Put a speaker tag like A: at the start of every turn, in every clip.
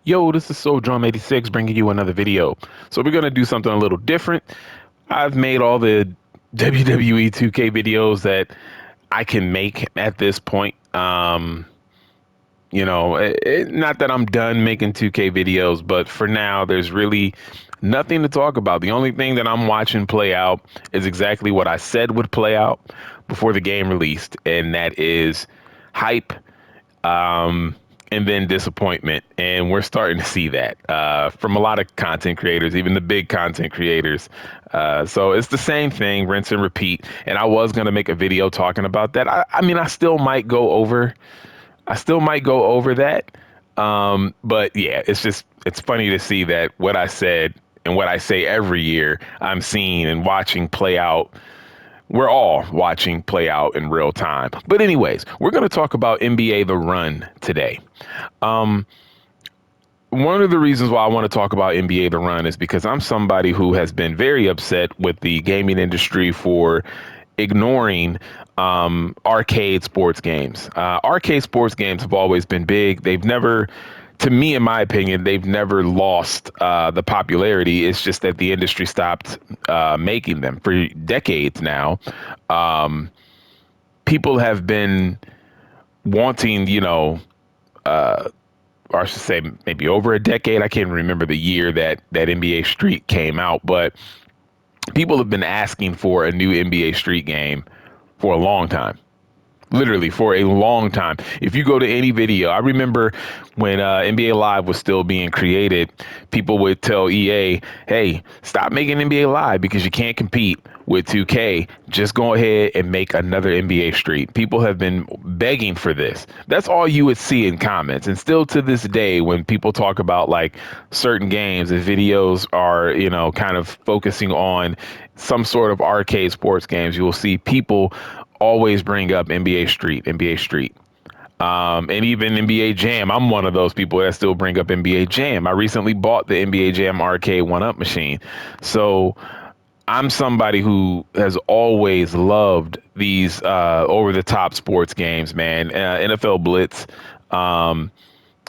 A: Yo, this is Soul Drum 86 bringing you another video. So we're gonna do something a little different. I've made all the WWE 2K videos that I can make at this point. Not that I'm done making 2K videos, but for now, there's really nothing to talk about. The only thing that I'm watching play out is exactly what I said would play out before the game released, and that is hype, um, and then disappointment. And we're starting to see that from a lot of content creators, even the big content creators. So it's the same thing, rinse and repeat. And I was going to make a video talking about that. I mean, I still might go over that. But yeah, it's funny to see that what I said and what I say every year, I'm seeing and watching play out. We're all watching play out in real time. But anyways, we're going to talk about NBA The Run today. Um, One of the reasons why I want to talk about NBA The Run is because I'm somebody who has been very upset with the gaming industry for ignoring arcade sports games. Arcade sports games have always been big. They've never, to me, in my opinion, they've never lost the popularity. It's just that the industry stopped making them for decades now. Um, People have been wanting, or I should say maybe over a decade. I can't remember the year that NBA Street came out, but people have been asking for a new NBA Street game for a long time. Literally for a long time. If you go to any video, I remember when NBA Live was still being created, people would tell EA, hey, stop making NBA Live because you can't compete with 2K. Just go ahead and make another NBA Street. People have been begging for this. That's all you would see in comments. And still to this day, when people talk about like certain games and videos are, kind of focusing on some sort of arcade sports games, you will see people always bring up NBA Street, NBA Street. And even NBA Jam. I'm one of those people that still bring up NBA Jam. I recently bought the NBA Jam arcade one-up machine. So I'm somebody who has always loved these over-the-top sports games, man. NFL Blitz, um,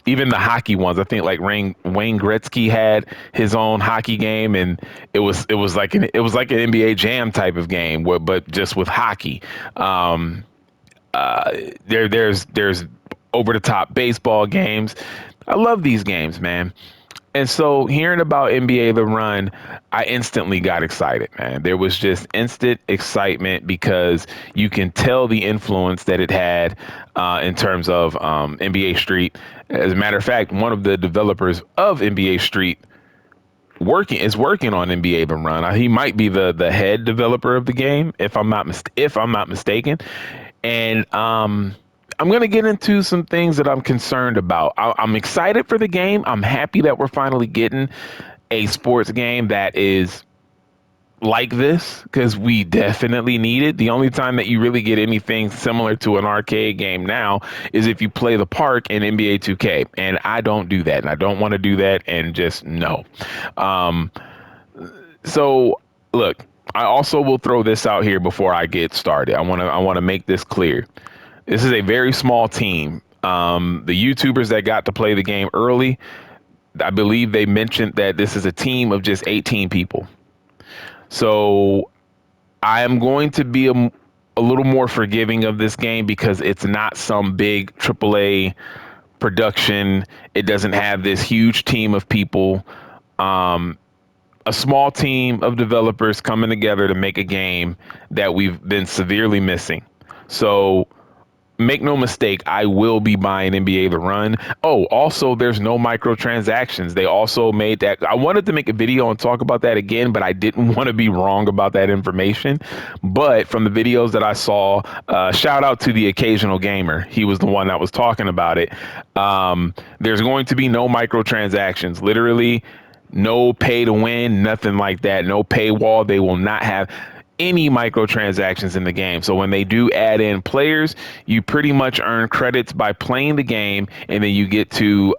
A: even the hockey ones. I think like Wayne Gretzky had his own hockey game, and it was like an NBA Jam type of game, but just with hockey. Um, there's over the top baseball games. I love these games, man. And so hearing about NBA The Run, I instantly got excited, man. There was just instant excitement because you can tell the influence that it had in terms of NBA Street. As a matter of fact, one of the developers of NBA Street working on NBA The Run. He might be the head developer of the game, if I'm not mistaken. And I'm going to get into some things that I'm concerned about. I'm excited for the game. I'm happy that we're finally getting a sports game that is like this because we definitely need it. The only time that you really get anything similar to an arcade game now is if you play the park in NBA 2K. And I don't do that. And I don't want to do that. And just no. Um, so look, I also will throw this out here before I get started. I want to make this clear. This is a very small team. The YouTubers that got to play the game early, I believe they mentioned that this is a team of just 18 people. So I am going to be a little more forgiving of this game because it's not some big AAA production. It doesn't have this huge team of people. Um, a small team of developers coming together to make a game that we've been severely missing. So make no mistake, I will be buying NBA The Run. Oh, also, there's no microtransactions. They also made that. I wanted to make a video and talk about that again, but I didn't want to be wrong about that information. But from the videos that I saw, shout out to the occasional gamer. He was the one that was talking about it. There's going to be no microtransactions. Literally, no pay to win, nothing like that. No paywall. They will not have any microtransactions in the game. So when they do add in players, you pretty much earn credits by playing the game, and then you get to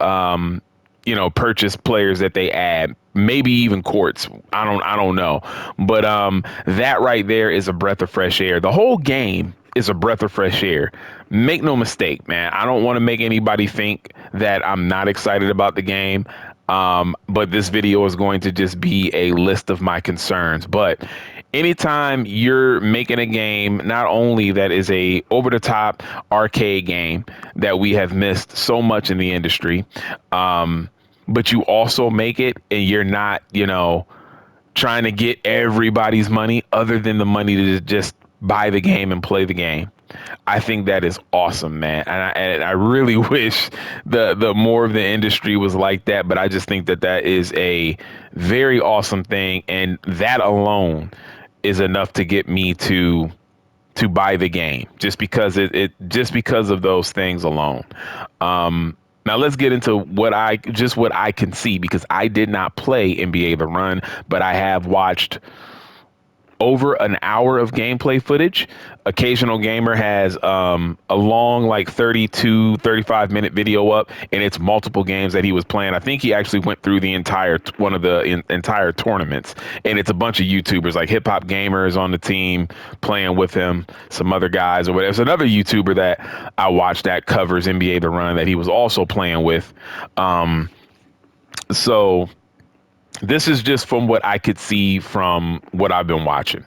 A: purchase players that they add, maybe even courts. I don't know. But that right there is a breath of fresh air. The whole game is a breath of fresh air. Make no mistake, man. I don't want to make anybody think that I'm not excited about the game. But this video is going to just be a list of my concerns. But anytime you're making a game, not only that is a over the top arcade game that we have missed so much in the industry, but you also make it and you're not, trying to get everybody's money other than the money to just buy the game and play the game. I think that is awesome, man. And I really wish the more of the industry was like that. But I just think that is a very awesome thing. And that alone is enough to get me to buy the game just because just because of those things alone. Now let's get into what I can see, because I did not play NBA The Run, but I have watched over an hour of gameplay footage. Occasional Gamer has a long, like 35-minute video up, and it's multiple games that he was playing. I think he actually went through the entire one of the entire tournaments, and it's a bunch of YouTubers like Hip Hop Gamer is on the team playing with him, some other guys or whatever. There's another YouTuber that I watched that covers NBA The Run that he was also playing with. So this is just from what I could see from what I've been watching.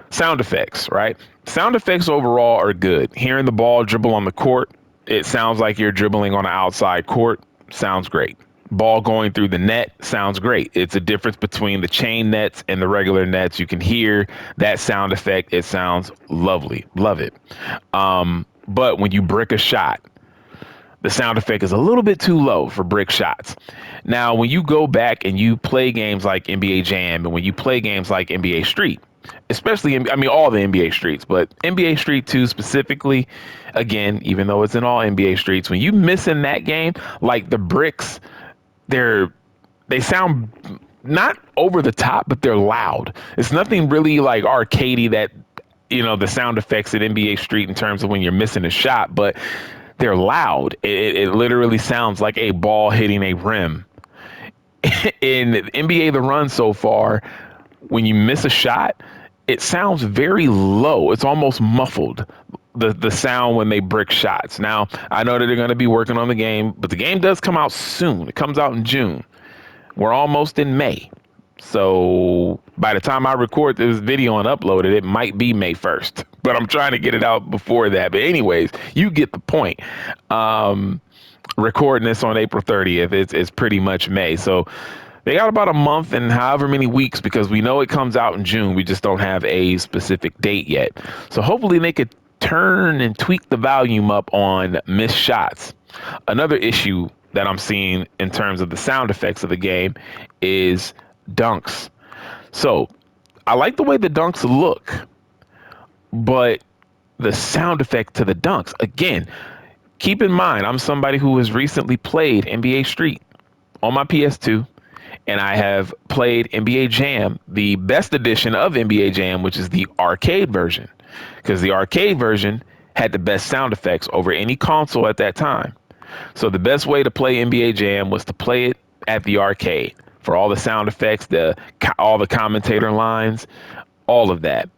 A: Sound effects, right? Sound effects overall are good. Hearing the ball dribble on the court, it sounds like you're dribbling on an outside court. Sounds great. Ball going through the net sounds great. It's a difference between the chain nets and the regular nets. You can hear that sound effect. It sounds lovely. Love it. But when you brick a shot, the sound effect is a little bit too low for brick shots. Now, when you go back and you play games like NBA Jam and when you play games like NBA Street, especially, all the NBA Streets, but NBA Street 2 specifically, again, even though it's in all NBA Streets, when you miss in that game, like the bricks, they sound not over the top, but they're loud. It's nothing really like arcadey that, the sound effects at NBA Street in terms of when you're missing a shot, but they're loud. It literally sounds like a ball hitting a rim. In NBA The Run so far, when you miss a shot, it sounds very low. It's almost muffled, the sound when they brick shots. Now, I know that they're going to be working on the game, but the game does come out soon. It comes out in June. We're almost in May. So by the time I record this video and upload it, it might be May 1st, but I'm trying to get it out before that. But anyways, you get the point. Recording this on April 30th, it's pretty much May. So they got about a month and however many weeks, because we know it comes out in June. We just don't have a specific date yet. So hopefully they could turn and tweak the volume up on missed shots. Another issue that I'm seeing in terms of the sound effects of the game is dunks. So I like the way the dunks look, but the sound effect to the dunks, again, keep in mind, I'm somebody who has recently played NBA Street on my PS2, and I have played NBA Jam, the best edition of NBA Jam, which is the arcade version, because the arcade version had the best sound effects over any console at that time. So the best way to play NBA Jam was to play it at the arcade for all the sound effects, all the commentator lines, all of that.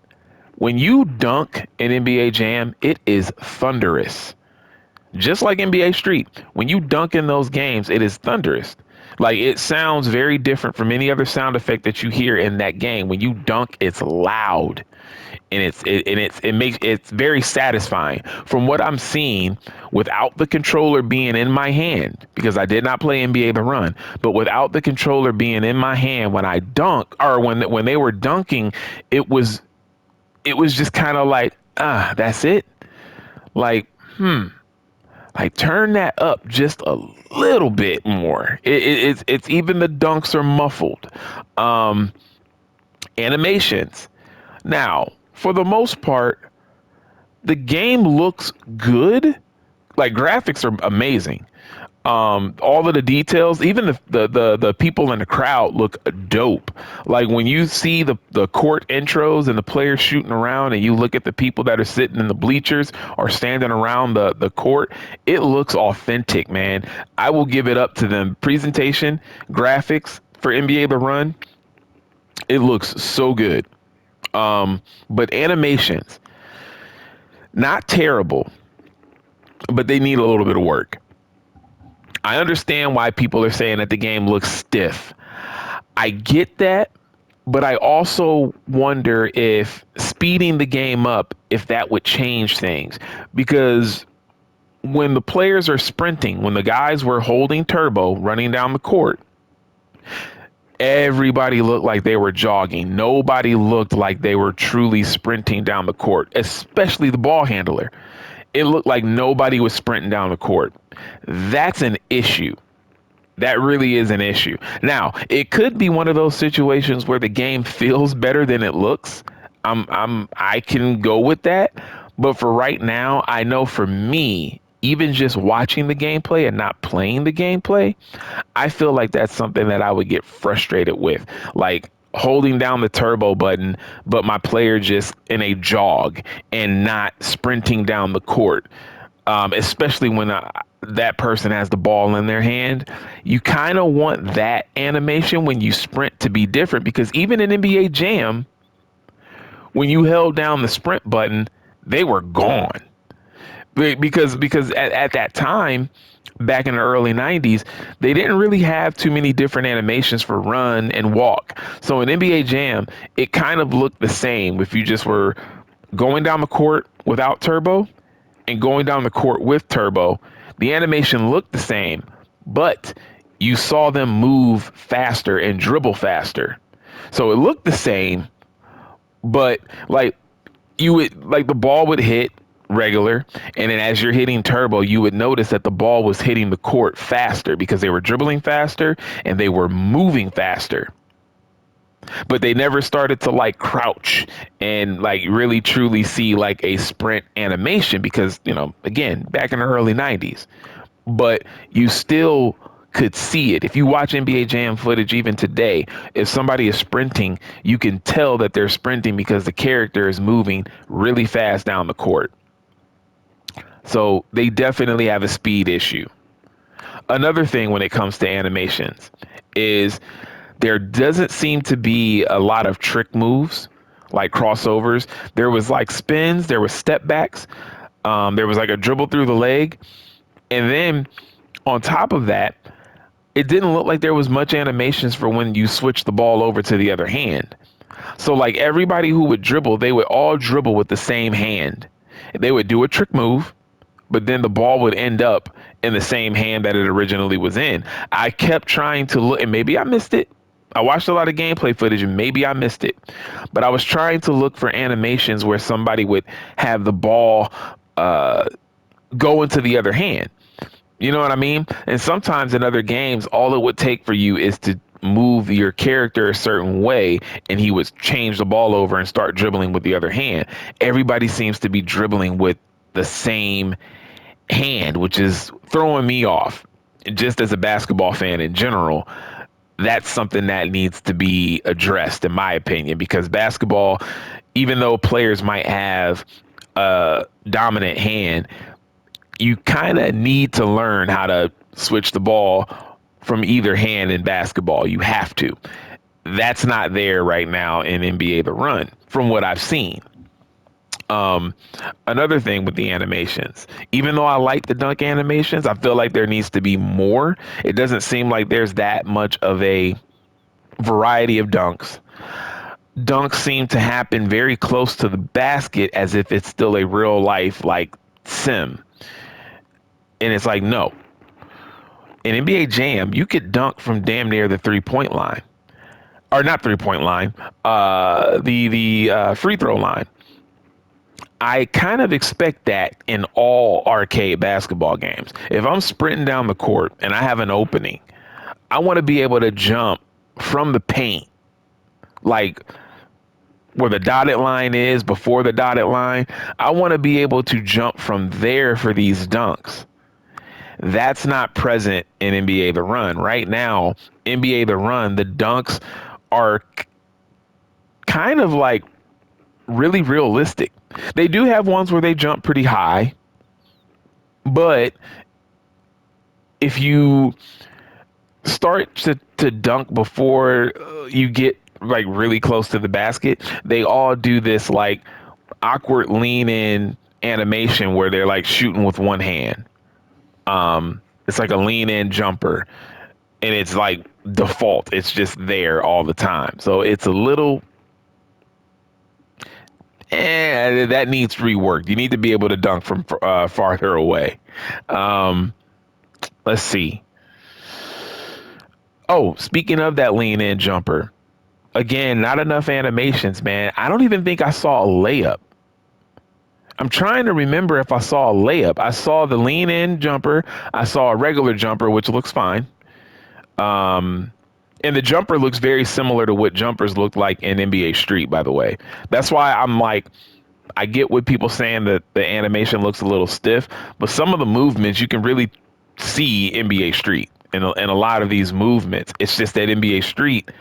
A: When you dunk in NBA Jam, it is thunderous. Just like NBA Street, when you dunk in those games, it is thunderous. Like, it sounds very different from any other sound effect that you hear in that game. When you dunk, it's loud, and it's very satisfying. From what I'm seeing, without the controller being in my hand, because I did not play NBA The Run, but without the controller being in my hand when I dunk, or when they were dunking, it was just kind of like, that's it. Like, turn that up just a little bit more. It's even the dunks are muffled. Animations. Now, for the most part, the game looks good. Like, graphics are amazing. All of the details, even the people in the crowd look dope. Like, when you see the court intros and the players shooting around, and you look at the people that are sitting in the bleachers or standing around the court, it looks authentic, man. I will give it up to them. Presentation, graphics for NBA The Run, it looks so good. But animations, Not terrible, but they need a little bit of work. I understand why people are saying that the game looks stiff. I get that, but I also wonder if speeding the game up, if that would change things. Because when the players are sprinting, when the guys were holding turbo, running down the court, everybody looked like they were jogging. Nobody looked like they were truly sprinting down the court, especially the ball handler. It looked like nobody was sprinting down the court. That's an issue. That really is an issue. Now, it could be one of those situations where the game feels better than it looks. I can go with that. But for right now, I know for me, even just watching the gameplay and not playing the gameplay, I feel like that's something that I would get frustrated with. Like holding down the turbo button, but my player just in a jog and not sprinting down the court. Especially when that person has the ball in their hand. You kind of want that animation when you sprint to be different, because even in NBA Jam, when you held down the sprint button, they were gone. Because at that time, back in the early 90s, they didn't really have too many different animations for run and walk. So in NBA Jam, it kind of looked the same if you just were going down the court without turbo and going down the court with turbo. The animation looked the same, but you saw them move faster and dribble faster. So it looked the same, but like you would, like the ball would hit regular, and then as you're hitting turbo, you would notice that the ball was hitting the court faster because they were dribbling faster and they were moving faster. But they never started to like crouch and like really truly see like a sprint animation because, again, back in the early 90s. But you still could see it. If you watch NBA Jam footage even today, if somebody is sprinting, you can tell that they're sprinting because the character is moving really fast down the court. So they definitely have a speed issue. Another thing when it comes to animations is there doesn't seem to be a lot of trick moves like crossovers. There was like spins, there was step backs, there was like a dribble through the leg. And then on top of that, it didn't look like there was much animations for when you switch the ball over to the other hand. So like everybody who would dribble, they would all dribble with the same hand. They would do a trick move, but then the ball would end up in the same hand that it originally was in. I kept trying to look, and maybe I missed it. I watched a lot of gameplay footage and maybe I missed it, but I was trying to look for animations where somebody would have the ball go into the other hand. You know what I mean? And sometimes in other games, all it would take for you is to move your character a certain way and he would change the ball over and start dribbling with the other hand. Everybody seems to be dribbling with the same hand, which is throwing me off. Just as a basketball fan in general, that's something that needs to be addressed, in my opinion, because basketball, even though players might have a dominant hand, you kind of need to learn how to switch the ball from either hand in basketball. You have to. That's not there right now in NBA The Run, from what I've seen. Another thing with the animations, even though I like the dunk animations, I feel like there needs to be more. It doesn't seem like there's that much of a variety of dunks. Dunks seem to happen very close to the basket as if it's still a real life like sim. And it's like, no. In NBA Jam, you could dunk from damn near the 3-point line. Or not 3-point line, the free throw line. I kind of expect that in all arcade basketball games. If I'm sprinting down the court and I have an opening, I want to be able to jump from the paint, like where the dotted line is, before the dotted line. I want to be able to jump from there for these dunks. That's not present in NBA The Run. Right now, NBA The Run, the dunks are kind of like really realistic. They do have ones where they jump pretty high, but if you start to dunk before you get like really close to the basket, they all do this like awkward lean in animation where they're like shooting with one hand. It's like a lean in jumper, and it's like default. It's just there all the time. So it's a little, that needs rework. You need to be able to dunk from farther away. Um, let's see. Oh, speaking of that lean in jumper, again, not enough animations, man. I don't even think I saw a layup. I'm trying to remember if I saw a layup. I saw the lean in jumper. I saw a regular jumper, which looks fine. Um, and the jumper looks very similar to what jumpers look like in NBA Street, by the way. That's why I'm like, I get what people saying that the animation looks a little stiff, but some of the movements you can really see NBA Street in a lot of these movements. It's just that NBA Street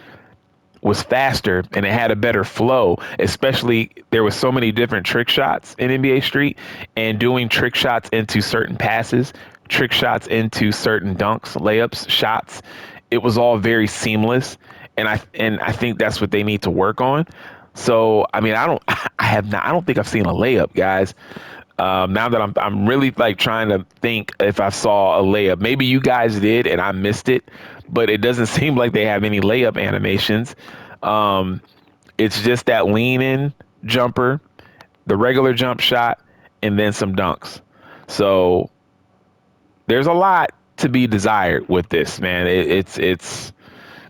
A: was faster and it had a better flow, especially there was so many different trick shots in NBA Street, and doing trick shots into certain passes, trick shots into certain dunks, layups, shots. It was all very seamless. And I think that's what they need to work on. So, I mean, I don't think I've seen a layup, guys. Now that I'm really like trying to think if I saw a layup. Maybe you guys did and I missed it, but it doesn't seem like they have any layup animations. Um, it's just that lean in jumper, the regular jump shot, and then some dunks. So there's a lot to be desired with this, man. It's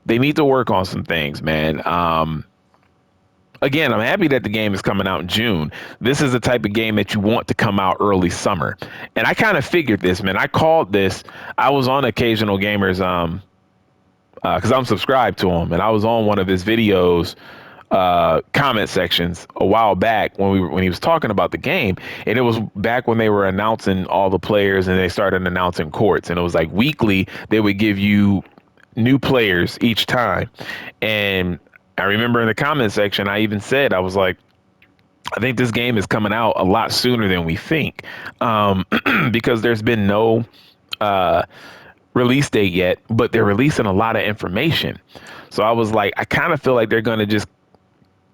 A: they need to work on some things, man. Again, I'm happy that the game is coming out in June. This is the type of game that you want to come out early summer. And I kind of figured this, man. I called this. I was on Occasional Gamers, because I'm subscribed to him, and I was on one of his videos, comment sections a while back when he was talking about the game, and it was back when they were announcing all the players and they started announcing courts, and it was like weekly they would give you new players each time. And I remember in the comment section, I even said, I was like, I think this game is coming out a lot sooner than we think, because there's been no release date yet, but they're releasing a lot of information. So I was like, I kind of feel like they're going to just,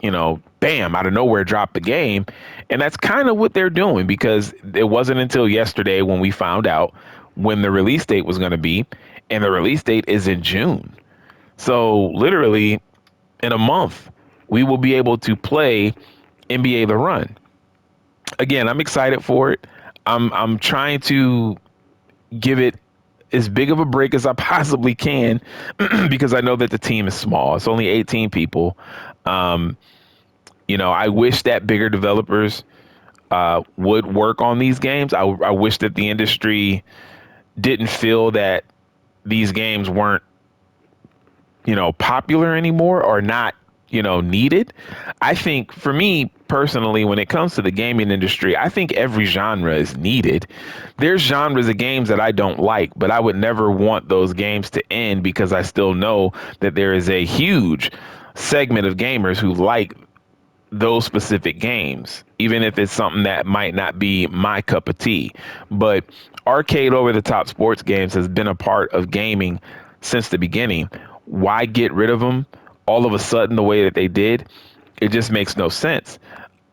A: bam, out of nowhere drop the game. And that's kind of what they're doing, because it wasn't until yesterday when we found out when the release date was going to be. And the release date is in June. So literally in a month, we will be able to play NBA The Run. Again, I'm excited for it. I'm trying to give it as big of a break as I possibly can because I know that the team is small. It's only 18 people. Um, I wish that bigger developers would work on these games. I wish that the industry didn't feel that these games weren't, popular anymore or not, needed. I think for me personally, when it comes to the gaming industry, I think every genre is needed. There's genres of games that I don't like, but I would never want those games to end because I still know that there is a huge segment of gamers who like those specific games, even if it's something that might not be my cup of tea. But arcade over the top sports games has been a part of gaming since the beginning. Why get rid of them all of a sudden the way that they did? It just makes no sense.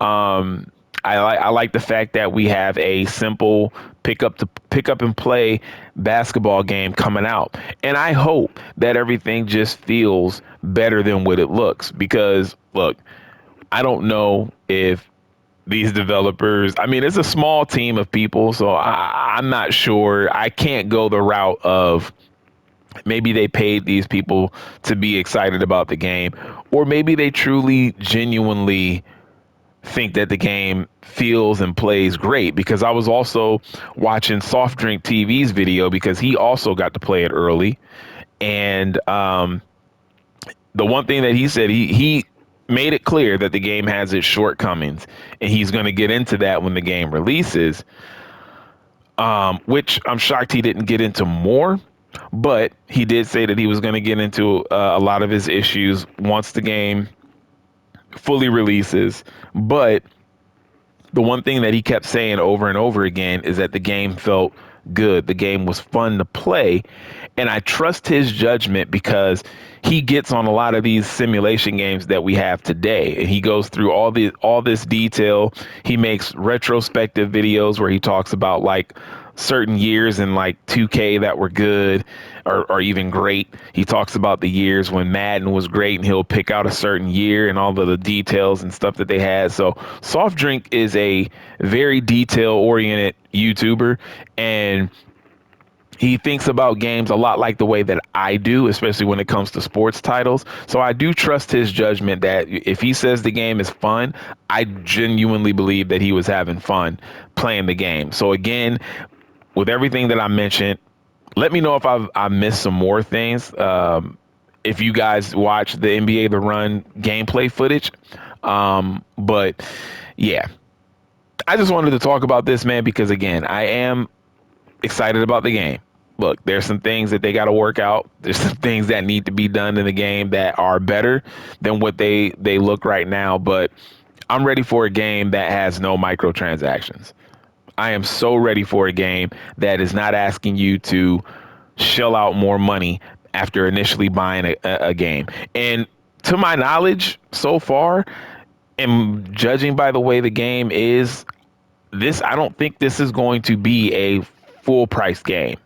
A: I like the fact that we have a simple pick up and play basketball game coming out, and I hope that everything just feels better than what it looks. Because look, I don't know if these developers, I mean, it's a small team of people, so I'm not sure. I can't go the route of maybe they paid these people to be excited about the game, or maybe they truly, genuinely think that the game feels and plays great. Because I was also watching Soft Drink TV's video because he also got to play it early. And the one thing that he said, he made it clear that the game has its shortcomings, and he's going to get into that when the game releases. Which I'm shocked he didn't get into more, but he did say that he was going to get into a lot of his issues once the game fully releases. But the one thing that he kept saying over and over again is that the game felt good. The game was fun to play, and I trust his judgment because he gets on a lot of these simulation games that we have today, and he goes through all this detail. He makes retrospective videos where he talks about like certain years in like 2K that were good or even great. He talks about the years when Madden was great, and he'll pick out a certain year and all of the details and stuff that they had. So Soft Drink is a very detail oriented YouTuber, and he thinks about games a lot like the way that I do, especially when it comes to sports titles. So I do trust his judgment that if he says the game is fun, I genuinely believe that he was having fun playing the game. So again, with everything that I mentioned, let me know if I missed some more things. If you guys watch the NBA The Run gameplay footage. But yeah, I just wanted to talk about this, man, because again, I am excited about the game. Look, there's some things that they got to work out. There's some things that need to be done in the game that are better than what they look right now. But I'm ready for a game that has no microtransactions. I am so ready for a game that is not asking you to shell out more money after initially buying a game. And to my knowledge, so far, and judging by the way the game is, I don't think this is going to be a full price game.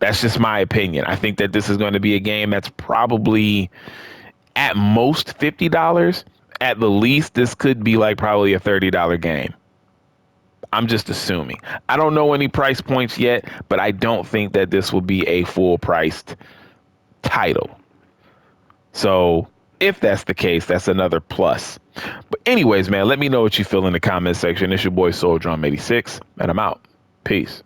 A: That's just my opinion. I think that this is going to be a game that's probably at most $50. At the least, this could be like probably a $30 game. I'm just assuming. I don't know any price points yet, but I don't think that this will be a full priced title. So if that's the case, that's another plus. But anyways, man, let me know what you feel in the comment section. It's your boy Soul Drum 86, and I'm out. Peace.